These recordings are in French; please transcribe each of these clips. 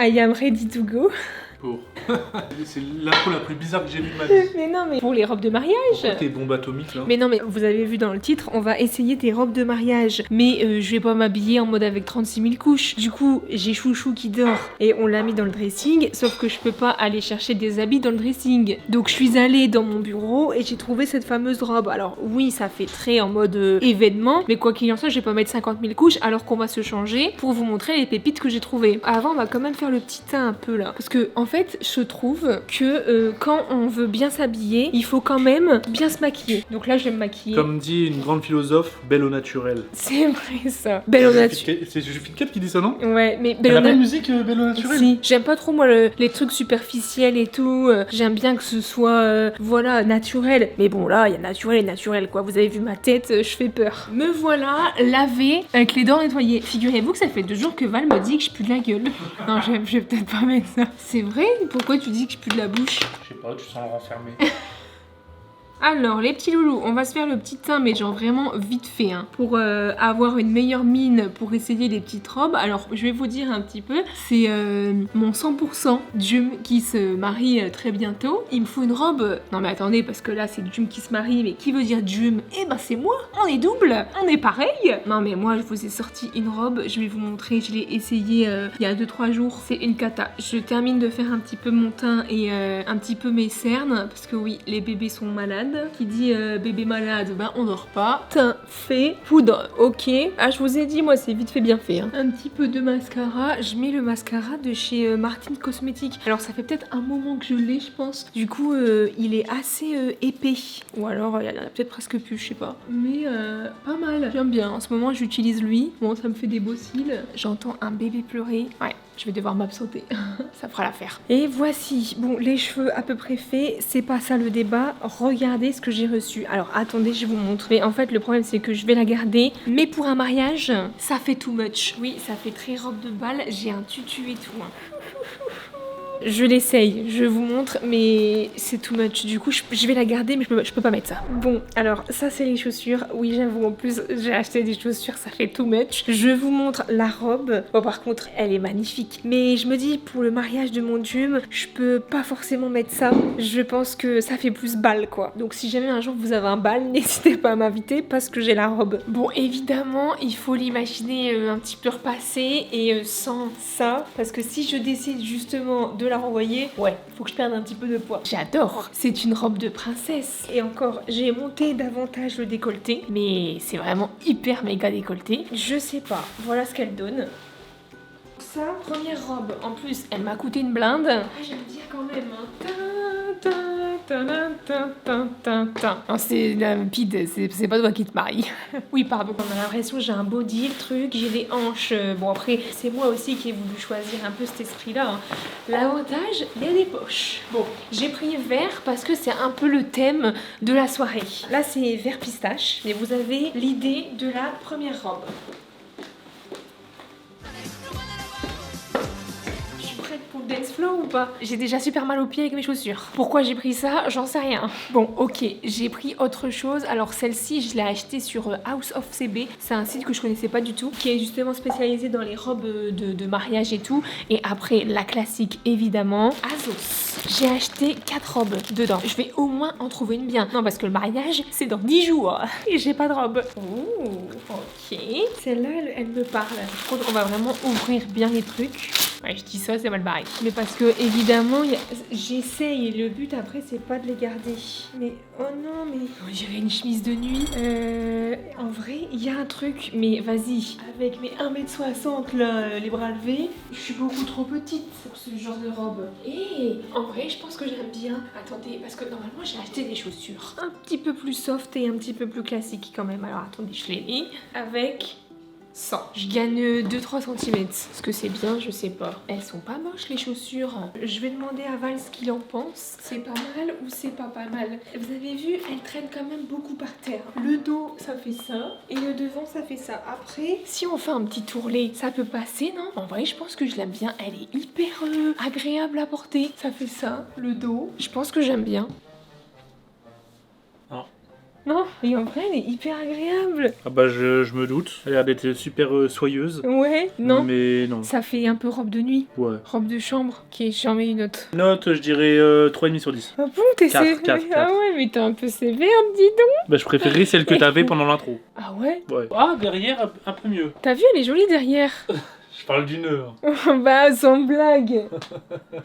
I am ready to go. Pour. C'est l'intro la plus bizarre que j'ai vue de ma vie. Mais non, mais pour les robes de mariage. Pourquoi tes bombes atomiques là? Mais non, mais vous avez vu dans le titre, on va essayer des robes de mariage. Mais je vais pas m'habiller en mode avec 36 000 couches. Du coup, j'ai Chouchou qui dort et on l'a mis dans le dressing. Sauf que je peux pas aller chercher des habits dans le dressing. Donc je suis allée dans mon bureau et j'ai trouvé cette fameuse robe. Alors oui, ça fait très en mode événement. Mais quoi qu'il en soit, je vais pas mettre 50 000 couches alors qu'on va se changer pour vous montrer les pépites que j'ai trouvées. Avant, on va quand même faire le petit teint un peu là. Parce que en fait, je trouve que quand on veut bien s'habiller, il faut quand même bien se maquiller. Donc là, je vais me maquiller. Comme dit une grande philosophe, belle au naturel. C'est vrai ça. Belle au naturel. C'est Juliette Cap qui dit ça, non? Ouais, mais Elle belle a au pas une naturel. musique belle au naturel? Si, j'aime pas trop moi les trucs superficiels et tout. J'aime bien que ce soit voilà naturel. Mais bon là, il y a naturel et naturel quoi. Vous avez vu ma tête, je fais peur. Me voilà lavée avec les dents nettoyées. Figurez-vous que ça fait 2 jours que Val me dit que je pue de la gueule. Non, je vais peut-être pas mettre ça. C'est vrai? Pourquoi tu dis que je pue de la bouche? Je sais pas, tu sens le renfermé. Alors, les petits loulous, on va se faire le petit teint, mais genre vraiment vite fait, hein, pour avoir une meilleure mine, pour essayer les petites robes. Alors, je vais vous dire un petit peu, c'est mon 100% Jum qui se marie très bientôt. Il me faut une robe... Non mais attendez, parce que là, c'est Jum qui se marie, mais qui veut dire Jum? Eh ben, c'est moi, on est double, on est pareil. Non mais moi, je vous ai sorti une robe, je vais vous montrer, je l'ai essayée il y a 2-3 jours, c'est une cata. Je termine de faire un petit peu mon teint et un petit peu mes cernes, parce que oui, les bébés sont malades. Qui dit bébé malade, ben on dort pas. Teint fait, poudre, ok. Ah, je vous ai dit, moi c'est vite fait bien fait. Hein. Un petit peu de mascara. Je mets le mascara de chez Martine Cosmetics. Alors ça fait peut-être un moment que je l'ai, je pense. Du coup, il est assez épais. Ou alors, il y en a peut-être presque plus, je sais pas. Mais pas mal. J'aime bien. En ce moment, j'utilise lui. Bon, ça me fait des beaux cils. J'entends un bébé pleurer. Ouais. Je vais devoir m'absenter, ça fera l'affaire. Et voici, bon, les cheveux à peu près faits, c'est pas ça le débat. Regardez ce que j'ai reçu. Alors attendez, je vous montre. Mais en fait, le problème c'est que je vais la garder. Mais pour un mariage, ça fait too much. Oui, ça fait très robe de bal. J'ai un tutu et tout. Hein. Je l'essaye, je vous montre, mais c'est too much. Du coup, je vais la garder, mais je peux pas mettre ça. Bon, alors, ça, c'est les chaussures. Oui, j'avoue, en plus, j'ai acheté des chaussures, ça fait too much. Je vous montre la robe. Bon, par contre, elle est magnifique. Mais je me dis, pour le mariage de mon Jum, je peux pas forcément mettre ça. Je pense que ça fait plus bal, quoi. Donc, si jamais un jour vous avez un bal, n'hésitez pas à m'inviter parce que j'ai la robe. Bon, évidemment, il faut l'imaginer un petit peu repassé et sans ça. Parce que si je décide justement de la renvoyer, ouais, faut que je perde un petit peu de poids. J'adore, c'est une robe de princesse. Et encore, j'ai monté davantage le décolleté, mais c'est vraiment hyper méga décolleté. Je sais pas, voilà ce qu'elle donne. Ça, première robe, en plus, elle m'a coûté une blinde. Ah, j'aime bien quand même. Non, c'est limpide, c'est pas toi qui te marie. Oui, pardon. On a l'impression que j'ai un body, le truc, j'ai des hanches. Bon, après, c'est moi aussi qui ai voulu choisir un peu cet esprit-là. Hein. L'avantage, il y a des poches. Bon, j'ai pris vert parce que c'est un peu le thème de la soirée. Là, c'est vert pistache, mais vous avez l'idée de la première robe. Pour le dance floor ou pas? J'ai déjà super mal aux pieds avec mes chaussures. Pourquoi j'ai pris ça? J'en sais rien. Bon, ok, j'ai pris autre chose. Alors celle-ci, je l'ai achetée sur House of CB. C'est un site que je connaissais pas du tout, qui est justement spécialisé dans les robes de mariage et tout. Et après, la classique, évidemment, Azos. J'ai acheté 4 robes dedans. Je vais au moins en trouver une bien. Non, parce que le mariage, c'est dans 10 jours. Et j'ai pas de robe. Ouh, ok. Celle-là, elle me parle. Par contre, on va vraiment ouvrir bien les trucs. Ouais, je dis ça, c'est mal barré. Mais parce que, évidemment, j'essaye et le but après, c'est pas de les garder. Mais, oh non, mais. On dirait une chemise de nuit. En vrai, il y a un truc, mais vas-y. Avec mes 1m60, là, les bras levés, je suis beaucoup trop petite pour ce genre de robe. Et en vrai, je pense que j'aime bien. Attendez, parce que normalement, j'ai acheté des chaussures un petit peu plus soft et un petit peu plus classiques quand même. Alors, attendez, je les mets avec 100. Je gagne 2-3 cm. Est-ce que c'est bien? Je sais pas. Elles sont pas moches les chaussures. Je vais demander à Val ce qu'il en pense. C'est pas mal ou c'est pas mal? Vous avez vu, elle traîne quand même beaucoup par terre. Le dos, ça fait ça. Et le devant, ça fait ça. Après, si on fait un petit tourlet, ça peut passer, non? En vrai, je pense que je l'aime bien. Elle est hyper agréable à porter. Ça fait ça. Le dos, je pense que j'aime bien. Non. Non, et en vrai, elle est hyper agréable. Ah bah je me doute. Elle a l'air d'être super soyeuse. Ouais, non. Mais non. Ça fait un peu robe de nuit, Ouais. robe de chambre. Ok, j'en mets une autre. Note, je dirais 3,5 sur 10. Ah bon, t'es Quatre, sévère? quatre. Ah ouais, mais t'es un peu sévère, dis donc. Bah je préférais celle que t'avais pendant l'intro. Ah ouais? Ouais. Ah, derrière, un peu mieux. T'as vu, elle est jolie derrière. Je parle d'une heure. Bah, sans blague.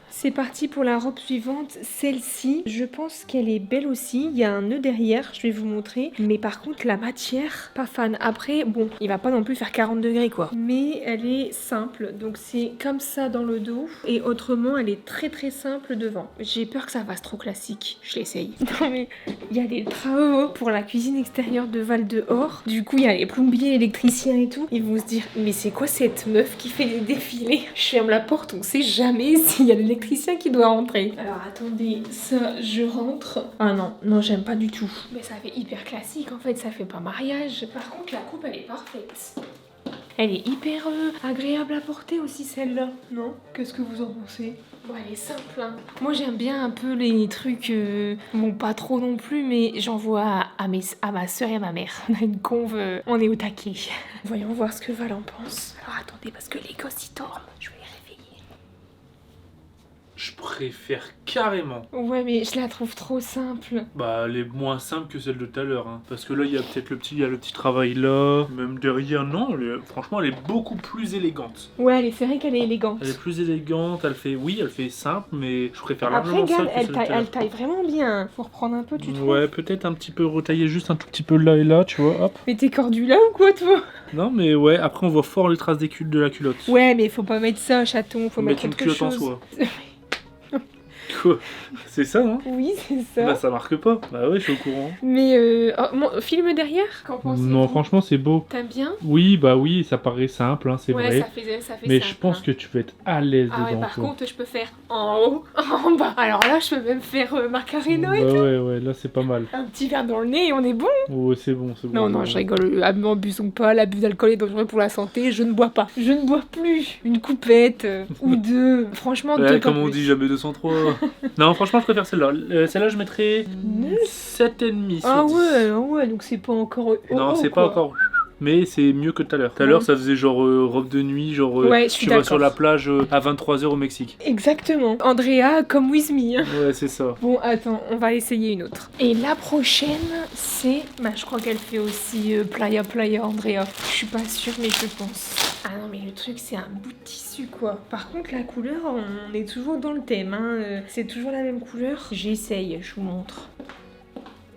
C'est parti pour la robe suivante. Celle-ci, je pense qu'elle est belle aussi. Il y a un nœud derrière, je vais vous montrer. Mais par contre, la matière, pas fan. Après, bon, il va pas non plus faire 40 degrés, quoi. Mais elle est simple. Donc, c'est comme ça dans le dos. Et autrement, elle est très très simple devant. J'ai peur que ça fasse trop classique. Je l'essaye. Non, mais il y a des travaux pour la cuisine extérieure de Val d'Or. Du coup, il y a les plombiers, électriciens et tout. Ils vont se dire, mais c'est quoi cette meuf qui fait des défilés? Je ferme la porte, on sait jamais s'il y a l'électricien qui doit rentrer. Alors attendez, ça je rentre. Ah non, non j'aime pas du tout. Mais ça fait hyper classique en fait, ça fait pas mariage. Par contre la coupe elle est parfaite. Elle est hyper agréable à porter aussi celle-là, non? Qu'est-ce que vous en pensez? Bon, elle est simple, hein. Moi j'aime bien un peu les trucs, bon pas trop non plus, mais j'en vois à ma soeur et à ma mère. On a une conve, on est au taquet. Voyons voir ce que Val en pense. Alors attendez, parce que les gosses ils dorment, je vais les réveiller. Je préfère carrément. Ouais mais je la trouve trop simple. Bah elle est moins simple que celle de tout à l'heure. Hein. Parce que là il y a peut-être le petit travail là. Même derrière, non. Franchement elle est beaucoup plus élégante. Ouais c'est vrai qu'elle est élégante. Elle est plus élégante, elle fait simple, mais je préfère largement Après ça regarde, que celle de tout à l'heure. elle taille vraiment bien. Faut reprendre un peu, tu trouves? Ouais, peut-être un petit peu retailler juste un tout petit peu là et là, tu vois, hop. Mais t'es cordu là ou quoi toi? Non mais ouais, après on voit fort les traces de la culotte. Ouais mais faut pas mettre ça chaton, faut mettre une autre culotte chose. en soie. Quoi? C'est ça, hein? Oui c'est ça. Bah ça marque pas. Bah ouais, je suis au courant. Mais film derrière, qu'en pensez-vous? Non, franchement, c'est beau. T'aimes bien? Oui, bah oui, ça paraît simple, hein, c'est Ouais, vrai. ça fait Mais simple, je pense hein. que tu vas être à l'aise Ah ouais, dedans. par toi. contre, je peux faire en haut, en bas. Alors là, je peux même faire Macarena et Bah tout. ouais, là c'est pas mal. Un petit verre dans le nez et on est bon. Ouais, c'est bon, c'est bon. Non, non, je rigole. N'abusons pas. L'abus d'alcool est dangereux pour la santé. Je ne bois pas. Je ne bois plus. Une coupette ou deux. Franchement, Ouais, deux pas comme on plus. dit, jamais 203. Non, franchement, je préfère celle-là. Celle-là, je mettrais 7,5 sur Ah 10. ouais, donc c'est pas encore. Non, c'est pas encore. Mais c'est mieux que tout à l'heure. Tout à l'heure, ça faisait genre robe de nuit, genre Ouais, je suis tu vas d'accord. sur la plage à 23h au Mexique. Exactement. Andrea, comme with me. Hein. Ouais, c'est ça. Bon, attends, on va essayer une autre. Et la prochaine, c'est... Bah, je crois qu'elle fait aussi Playa Andrea. Je suis pas sûre, mais je pense. Ah non, mais le truc, c'est un bout de tissu, quoi. Par contre, la couleur, on est toujours dans le thème, hein. C'est toujours la même couleur. J'essaye, je vous montre.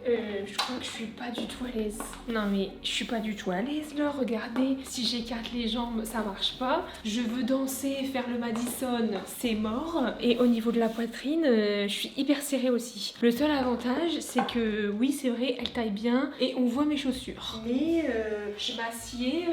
Je crois que je suis pas du tout à l'aise. Non mais je suis pas du tout à l'aise là, regardez. Si j'écarte les jambes, ça marche pas. Je veux danser, faire le Madison, c'est mort. Et au niveau de la poitrine, je suis hyper serrée aussi. Le seul avantage, c'est que oui, c'est vrai, elle taille bien et on voit mes chaussures. Mais je m'assieds,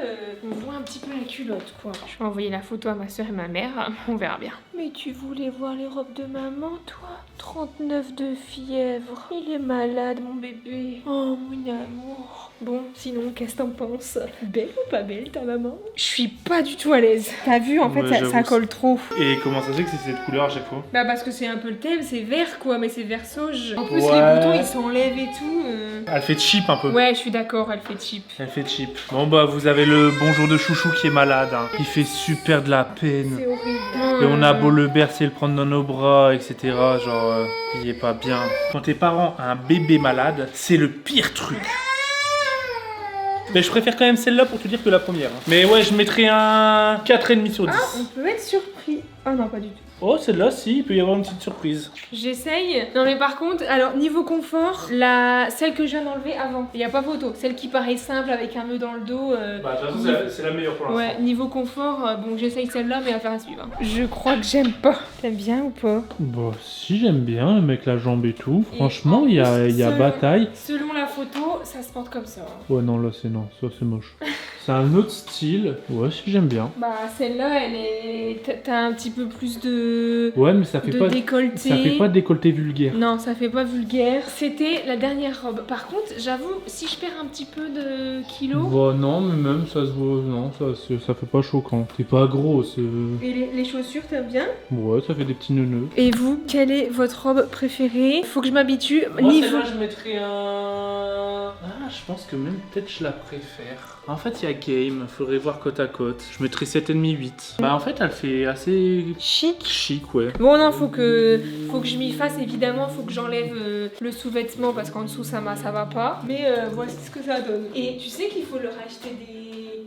on voit un petit peu la culotte quoi. Je vais envoyer la photo à ma soeur et ma mère, on verra bien. Mais tu voulais voir les robes de maman, toi? 39 de fièvre. Il est malade, mon bébé. Oh, mon amour. Bon, sinon, qu'est-ce que t'en penses? Belle ou pas belle, ta maman? Je suis pas du tout à l'aise. T'as vu, en fait, Ouais, ça colle trop. Et comment ça se fait que c'est cette couleur à chaque fois? Bah, parce que c'est un peu le thème, c'est vert, quoi, mais c'est vert sauge. En plus, Ouais. les boutons, ils s'enlèvent et tout. Elle fait cheap un peu. Ouais, je suis d'accord, elle fait cheap. Elle fait cheap. Bon bah vous avez le bonjour de chouchou qui est malade. Hein. Il fait super de la peine. C'est horrible. Et on a beau le bercer, le prendre dans nos bras, etc. Genre, il est pas bien. Quand tes parents ont un bébé malade, c'est le pire truc. Mais je préfère quand même celle-là pour te dire que la première. Hein. Mais ouais, je mettrais un 4,5 sur 10. Ah, on peut être surpris. Ah non, pas du tout. Oh, celle-là, si, il peut y avoir une petite surprise. J'essaye. Non mais par contre, alors niveau confort, celle que je viens d'enlever avant, il n'y a pas photo. Celle qui paraît simple avec un nœud dans le dos. Bah, de toute façon, c'est la meilleure pour l'instant. Ouais, niveau confort, bon j'essaye celle-là mais affaire à suivre. Hein. Je crois que j'aime pas. T'aimes bien ou pas? Bah, si, j'aime bien, avec la jambe et tout. Et Franchement, en il y a plus, bataille. Selon la photo, ça se porte comme ça. Hein. Ouais, non, là, c'est non. Ça, c'est moche. C'est un autre style. Ouais, si j'aime bien. Bah celle-là, elle est... T'as un petit peu plus de... Ouais, mais ça fait pas décolleté. Ça fait pas décolleté vulgaire. Non, ça fait pas vulgaire. C'était la dernière robe. Par contre, j'avoue, si je perds un petit peu de kilos... Bah non, mais même ça se voit, non, ça fait pas choquant. T'es pas grosse. Et les chaussures, t'aimes bien? Ouais, ça fait des petits neuneux. Et vous, quelle est votre robe préférée? Faut que je m'habitue. Moi, celle-là, je mettrais un... Ah, je pense que même peut-être je la préfère. En fait, il y a game, faudrait voir côte à côte. Je mettrais 7,5, 8. Bah en fait, elle fait assez... Chic, ouais. Bon non, faut que je m'y fasse, évidemment, faut que j'enlève le sous-vêtement parce qu'en dessous ça va pas. Mais voici ce que ça donne. Et tu sais qu'il faut leur acheter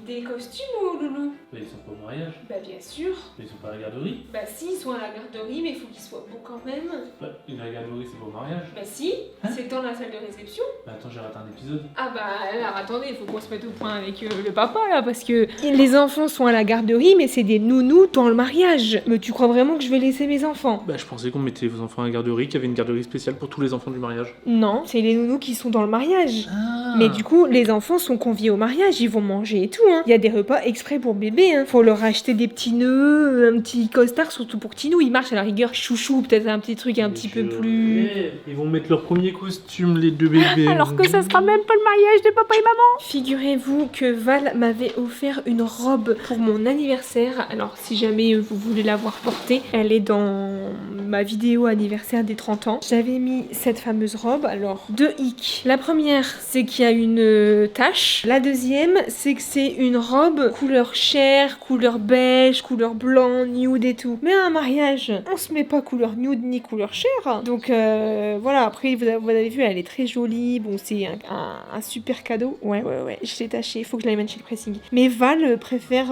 des costumes aux loulous? Bah, ils sont pas au mariage. Bah bien sûr. Ils sont pas à la garderie. Bah si, ils sont à la garderie, mais il faut qu'ils soient beaux quand même. Bah, la garderie, c'est pas au mariage. Bah si, Hein? c'est dans la salle de réception. Bah attends, j'ai raté un épisode. Ah bah alors attendez, il faut qu'on se mette au point avec le papa là, parce que les enfants sont à la garderie, mais c'est des nounous dans le mariage. Mais tu crois vraiment que je vais laisser mes enfants? Bah je pensais qu'on mettait vos enfants à la garderie, qu'il y avait une garderie spéciale pour tous les enfants du mariage. Non, c'est les nounous qui sont dans le mariage. Ah. Mais du coup, les enfants sont conviés au mariage, ils vont manger et tout. Hein. Il y a des repas exprès pour bébé. Hein. Faut leur acheter des petits nœuds, un petit costard, surtout pour Tinou. Il marche à la rigueur chouchou, peut-être un petit truc un petit peu plus... Ils vont mettre leur premier costume, les deux bébés. Alors que ça sera même pas le mariage de papa et maman. Figurez-vous que Val m'avait offert une robe pour mon anniversaire. Alors si jamais vous voulez la voir portée, elle est dans ma vidéo anniversaire des 30 ans. J'avais mis cette fameuse robe. Alors, deux hicks. La première, c'est qu'il y a une tache. La deuxième, c'est que c'est une robe couleur chair, couleur beige, couleur blanc, nude et tout. Mais à un mariage, on se met pas couleur nude ni couleur chair. Donc voilà, après vous avez vu, elle est très jolie. Bon, c'est un super cadeau. Ouais. Je l'ai tachée, il faut que je la mette chez le pressing. Mais Val préfère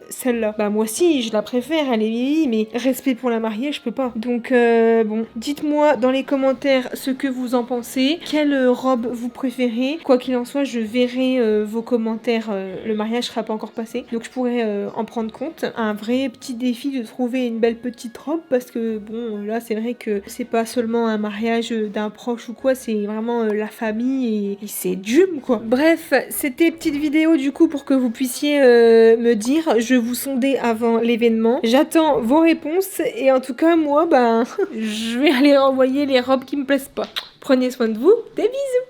celle-là. Bah moi aussi, je la préfère, elle est vieillie, mais respect pour la mariée, je peux pas. Donc bon, dites-moi dans les commentaires ce que vous en pensez. Quelle robe vous préférez? Quoi qu'il en soit, je verrai vos commentaires. Le mariage sera pas encore passé, donc je pourrais en prendre compte. Un vrai petit défi de trouver une belle petite robe, parce que bon, là c'est vrai que c'est pas seulement un mariage d'un proche ou quoi, c'est vraiment la famille et c'est Jum quoi. Bref, c'était petite vidéo du coup pour que vous puissiez me dire. Je vous sondais avant l'événement. J'attends vos réponses et en tout cas moi, ben, je vais aller renvoyer les robes qui me plaisent pas. Prenez soin de vous, des bisous!